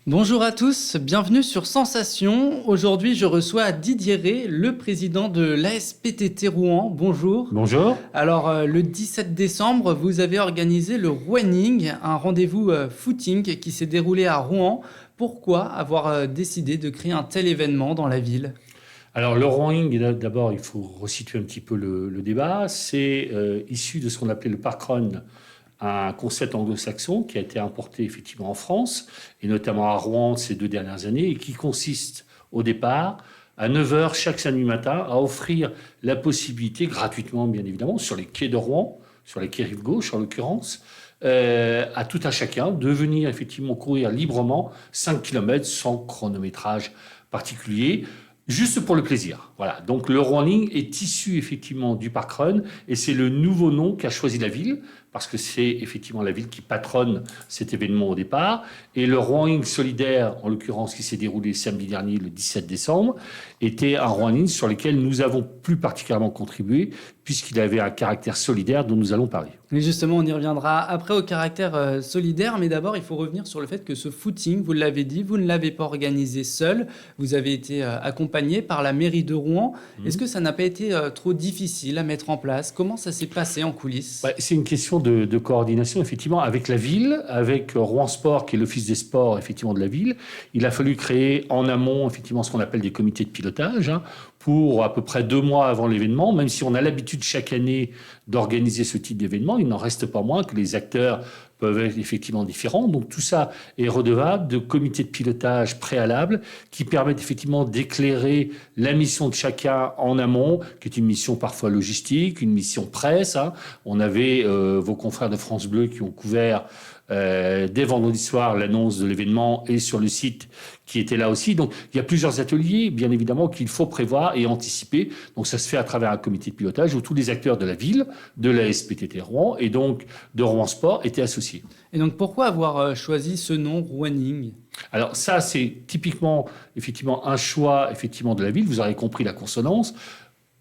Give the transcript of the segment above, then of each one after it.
Bonjour à tous, bienvenue sur Sensation. Aujourd'hui, je reçois Didier Rey, le président de l'ASPTT Rouen. Bonjour. Bonjour. Alors, le 17 décembre, vous avez organisé le Rouenning, un rendez-vous footing qui s'est déroulé à Rouen. Pourquoi avoir décidé de créer un tel événement dans la ville? Alors, le rowing, d'abord, il faut resituer un petit peu le débat. C'est issu de ce qu'on appelait le parkrun, un concept anglo-saxon qui a été importé effectivement en France, et notamment à Rouen ces 2 dernières années, et qui consiste au départ à 9 heures chaque samedi matin à offrir la possibilité, gratuitement bien évidemment, sur les quais de Rouen, sur les quais rive gauche en l'occurrence, à tout un chacun de venir effectivement courir librement 5 km sans chronométrage particulier, juste pour le plaisir. Voilà. Donc le running est issu effectivement du parkrun et c'est le nouveau nom qu'a choisi la ville parce que c'est effectivement la ville qui patronne cet événement au départ. Et le running solidaire, en l'occurrence qui s'est déroulé samedi dernier, le 17 décembre, était un running sur lequel nous avons plus particulièrement contribué puisqu'il avait un caractère solidaire dont nous allons parler. Et justement, on y reviendra après au caractère solidaire, mais d'abord, il faut revenir sur le fait que ce footing, vous l'avez dit, vous ne l'avez pas organisé seul, vous avez été accompagné par la mairie de Rouen. Est-ce que ça n'a pas été trop difficile à mettre en place? Comment ça s'est passé en coulisses? Ouais, c'est une question de coordination, effectivement, avec la ville, avec Rouen Sport, qui est l'office des sports, effectivement, de la ville. Il a fallu créer en amont, effectivement, ce qu'on appelle des comités de pilotage, pour à peu près 2 mois avant l'événement. Même si on a l'habitude chaque année d'organiser ce type d'événement, il n'en reste pas moins que les acteurs peuvent être effectivement différents. Donc tout ça est redevable de comités de pilotage préalables qui permettent effectivement d'éclairer la mission de chacun en amont, qui est une mission parfois logistique, une mission presse. On avait vos confrères de France Bleu qui ont couvert dès vendredi soir l'annonce de l'événement et sur le site qui était là aussi. Donc il y a plusieurs ateliers, bien évidemment, qu'il faut prévoir et anticiper. Donc ça se fait à travers un comité de pilotage où tous les acteurs de la ville, de la SPTT Rouen et donc de Rouen Sport étaient associés. Et donc, pourquoi avoir choisi ce nom, Rouenning? Alors ça, c'est typiquement, effectivement, un choix effectivement de la ville. Vous aurez compris la consonance.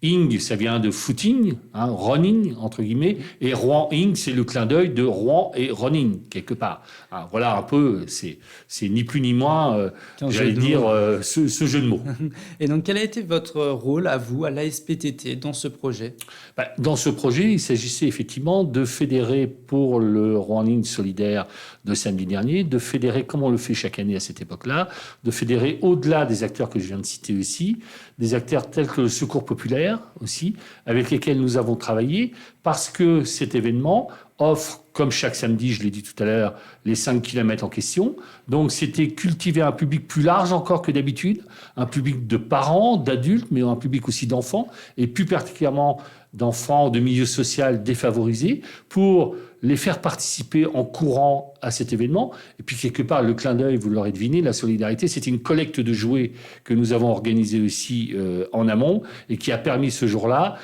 Ing, ça vient de footing, running, entre guillemets, et Rouen-ing, c'est le clin d'œil de Rouen et running, quelque part. Voilà un peu, c'est ni plus ni moins, j'allais dire, ce jeu de mots. Et donc, quel a été votre rôle à vous, à l'ASPTT, dans ce projet? Dans ce projet, il s'agissait effectivement de fédérer pour le running solidaire de samedi dernier, de fédérer, comme on le fait chaque année à cette époque-là, de fédérer au-delà des acteurs que je viens de citer aussi, des acteurs tels que le Secours populaire aussi, avec lesquels nous avons travaillé, parce que cet événement offre, comme chaque samedi, je l'ai dit tout à l'heure, les 5 km en question. Donc c'était cultiver un public plus large encore que d'habitude, un public de parents, d'adultes, mais un public aussi d'enfants, et plus particulièrement d'enfants de milieu social défavorisés, pour les faire participer en courant à cet événement. Et puis, quelque part, le clin d'œil, vous l'aurez deviné, la solidarité, c'était une collecte de jouets que nous avons organisée aussi en amont et qui a permis ce jour-là,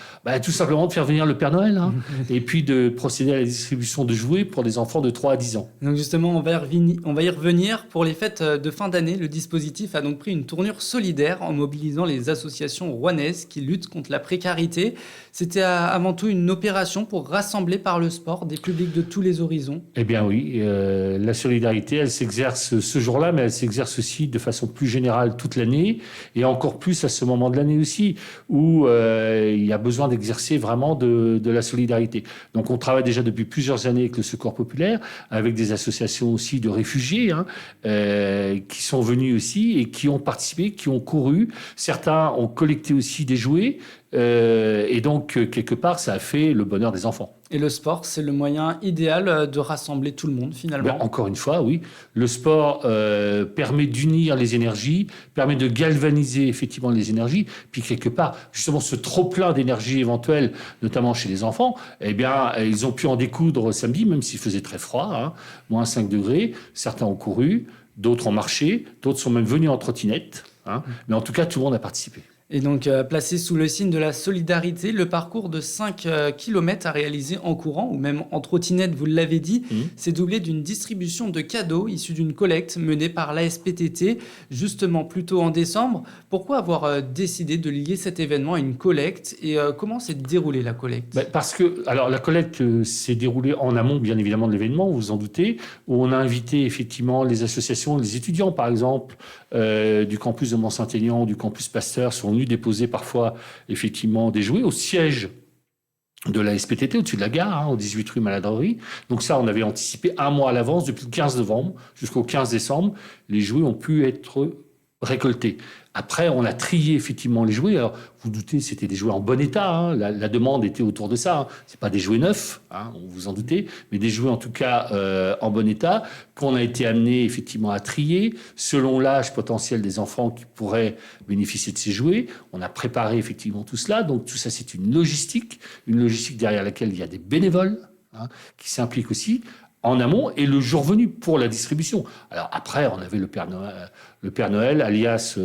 tout simplement de faire venir le Père Noël et puis de procéder à la distribution de jouets pour des enfants de 3 à 10 ans. Donc justement, on va y revenir. Pour les fêtes de fin d'année, le dispositif a donc pris une tournure solidaire en mobilisant les associations rouennaises qui luttent contre la précarité. C'était avant tout une opération pour rassembler par le sport des publics de tous les horizons. Eh bien oui, la solidarité, elle s'exerce ce jour-là, mais elle s'exerce aussi de façon plus générale toute l'année, et encore plus à ce moment de l'année aussi, où il y a besoin d'exercer vraiment de la solidarité. Donc on travaille déjà depuis plusieurs années avec le Secours populaire, avec des associations aussi de réfugiés, qui sont venus aussi et qui ont participé, qui ont couru. Certains ont collecté aussi des jouets, et donc quelque part, ça a fait le bonheur des enfants. Et le sport, c'est le moyen idéal de rassembler tout le monde, finalement. Encore une fois, oui. Le sport permet d'unir les énergies, permet de galvaniser effectivement les énergies. Puis quelque part, justement, ce trop-plein d'énergie éventuelle, notamment chez les enfants, eh bien, ils ont pu en découdre samedi, même s'il faisait très froid, moins 5 degrés. Certains ont couru, d'autres ont marché, d'autres sont même venus en trottinette. Mais en tout cas, tout le monde a participé. Et donc, placé sous le signe de la solidarité, le parcours de 5 km à réaliser en courant ou même en trottinette, vous l'avez dit, s'est doublé d'une distribution de cadeaux issus d'une collecte menée par l'ASPTT, justement plus tôt en décembre. Pourquoi avoir décidé de lier cet événement à une collecte et comment s'est déroulée la collecte? Parce que alors, la collecte s'est déroulée en amont, bien évidemment, de l'événement, vous vous en doutez, où on a invité effectivement les associations, les étudiants, par exemple, du campus de Mont-Saint-Aignan, du campus Pasteur, sont venus déposer parfois effectivement des jouets au siège de la SPTT, au-dessus de la gare, au 18 rue Maladrerie. Donc ça, on avait anticipé un mois à l'avance, depuis le 15 novembre jusqu'au 15 décembre, les jouets ont pu être récoltés. Après, on a trié effectivement les jouets. Alors, vous doutez, c'était des jouets en bon état. La demande était autour de ça. C'est pas des jouets neufs, vous en doutez, mais des jouets en tout cas en bon état qu'on a été amené effectivement à trier selon l'âge potentiel des enfants qui pourraient bénéficier de ces jouets. On a préparé effectivement tout cela. Donc tout ça, c'est une logistique derrière laquelle il y a des bénévoles qui s'impliquent aussi en amont et le jour venu pour la distribution. Alors après, on avait le Père Noël, alias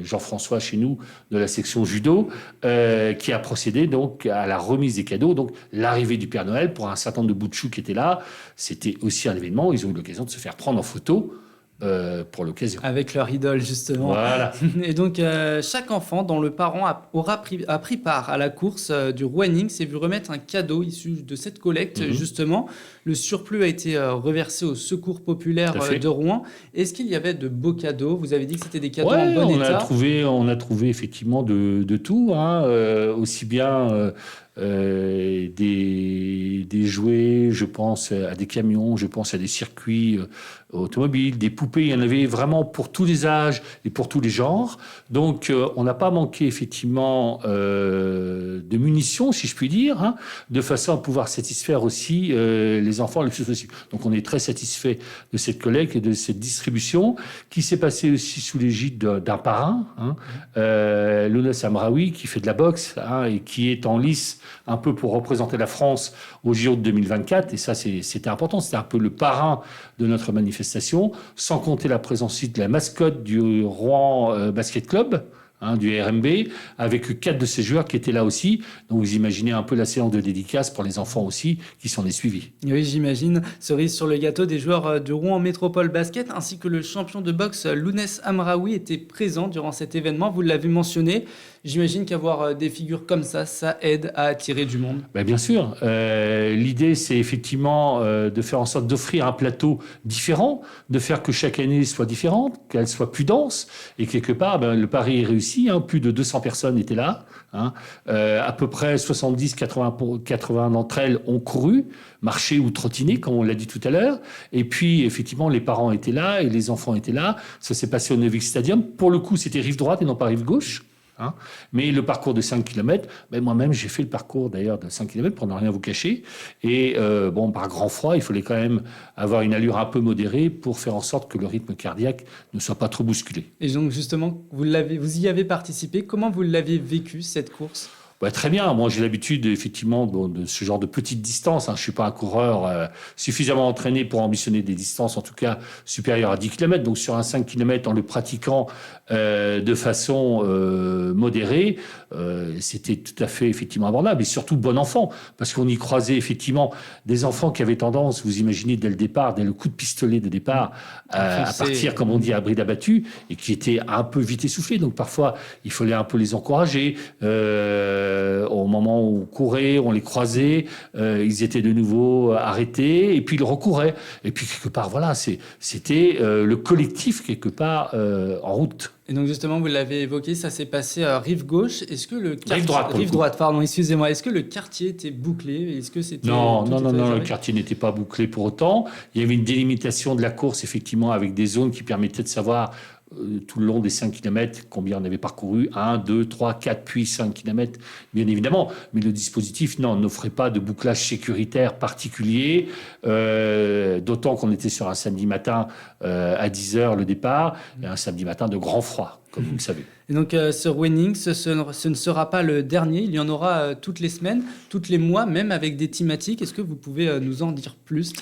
Jean-François chez nous de la section judo, qui a procédé donc à la remise des cadeaux. Donc l'arrivée du Père Noël pour un certain nombre de bouts de chou qui étaient là, c'était aussi un événement. Ils ont eu l'occasion de se faire prendre en photo. Pour l'occasion. Avec leur idole, justement. Voilà. Et donc, chaque enfant dont le parent a pris part à la course du running s'est vu remettre un cadeau issu de cette collecte, justement. Le surplus a été reversé au Secours populaire de Rouen. Est-ce qu'il y avait de beaux cadeaux? Vous avez dit que c'était des cadeaux en bon état. On a trouvé effectivement de tout, aussi bien des jouets, je pense à des camions, je pense à des circuits automobiles, des poupées. Il y en avait vraiment pour tous les âges et pour tous les genres. Donc, on n'a pas manqué effectivement de munitions, si je puis dire, de façon à pouvoir satisfaire aussi les enfants le plus possible. Donc, on est très satisfait de cette collecte et de cette distribution qui s'est passée aussi sous l'égide d'un parrain, Lounès Amraoui, qui fait de la boxe et qui est en lice un peu pour représenter la France au JO de 2024. Et ça, c'était important. C'était un peu le parrain de notre manifestation, sans compter la présence aussi de la mascotte du Rouen Basket Club, du RMB, avec 4 de ces joueurs qui étaient là aussi. Donc vous imaginez un peu la séance de dédicace pour les enfants aussi qui s'en est suivie. Oui, j'imagine. Cerise sur le gâteau, des joueurs du Rouen Métropole Basket ainsi que le champion de boxe Lounès Amraoui étaient présents durant cet événement. Vous l'avez mentionné. J'imagine qu'avoir des figures comme ça aide à attirer du monde. Bien sûr. L'idée, c'est effectivement de faire en sorte d'offrir un plateau différent, de faire que chaque année soit différente, qu'elle soit plus dense. Et quelque part, le pari est réussi. Plus de 200 personnes étaient là. À peu près 70-80 d'entre elles ont couru, marché ou trottiné, comme on l'a dit tout à l'heure. Et puis, effectivement, les parents étaient là et les enfants étaient là. Ça s'est passé au Novix Stadium. Pour le coup, c'était rive droite et non pas rive gauche. Mais le parcours de 5 km, moi-même, j'ai fait le parcours d'ailleurs de 5 km pour ne rien vous cacher. Et par grand froid, il fallait quand même avoir une allure un peu modérée pour faire en sorte que le rythme cardiaque ne soit pas trop bousculé. Et donc, justement, vous y avez participé. Comment vous l'avez vécu, cette course ? Très bien. Moi, j'ai l'habitude, effectivement, de ce genre de petites distances. Je ne suis pas un coureur suffisamment entraîné pour ambitionner des distances, en tout cas, supérieures à 10 km. Donc, sur un 5 km, en le pratiquant de façon modérée, c'était tout à fait, effectivement, abordable. Et surtout, bon enfant. Parce qu'on y croisait, effectivement, des enfants qui avaient tendance, vous imaginez, dès le départ, dès le coup de pistolet de départ, à partir, comme on dit, à bride abattue, et qui étaient un peu vite essoufflés. Donc, parfois, il fallait un peu les encourager. Au moment où on courait, on les croisait, ils étaient de nouveau arrêtés, et puis ils recouraient. Et puis, quelque part, c'était le collectif, quelque part, en route. Et donc justement, vous l'avez évoqué, ça s'est passé à rive gauche. Est-ce que le quartier... Rive droite, pardon, excusez-moi. Est-ce que le quartier était bouclé? Est-ce que c'était... Non, le quartier n'était pas bouclé pour autant. Il y avait une délimitation de la course, effectivement, avec des zones qui permettaient de savoir tout le long des 5 km, combien on avait parcouru, 1, 2, 3, 4, puis 5 km, bien évidemment. Mais le dispositif, n'offrait pas de bouclage sécuritaire particulier, d'autant qu'on était sur un samedi matin à 10h le départ, et un samedi matin de grand froid, comme vous le savez. Et donc, ce running, ce ne sera pas le dernier. Il y en aura toutes les semaines, tous les mois, même avec des thématiques. Est-ce que vous pouvez nous en dire plus ?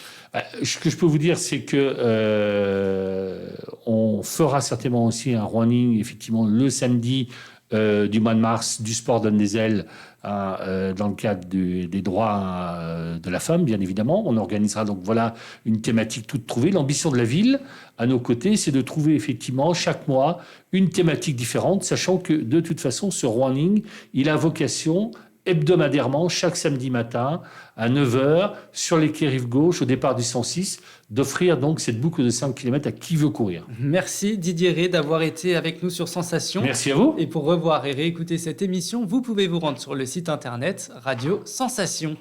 Ce que je peux vous dire, c'est que on fera certainement aussi un running, effectivement, le samedi du mois de mars du sport donne des ailes dans le cadre des droits de la femme, bien évidemment. On organisera donc voilà une thématique toute trouvée. L'ambition de la ville, à nos côtés, c'est de trouver effectivement chaque mois une thématique différente, sachant que de toute façon, ce running, il a vocation hebdomadairement, chaque samedi matin, à 9 heures, sur les quais rive gauche, au départ du 106, d'offrir donc cette boucle de 5 km à qui veut courir. Merci Didier Ré d'avoir été avec nous sur Sensation. Merci à vous. Et pour revoir et réécouter cette émission, vous pouvez vous rendre sur le site internet Radio Sensation.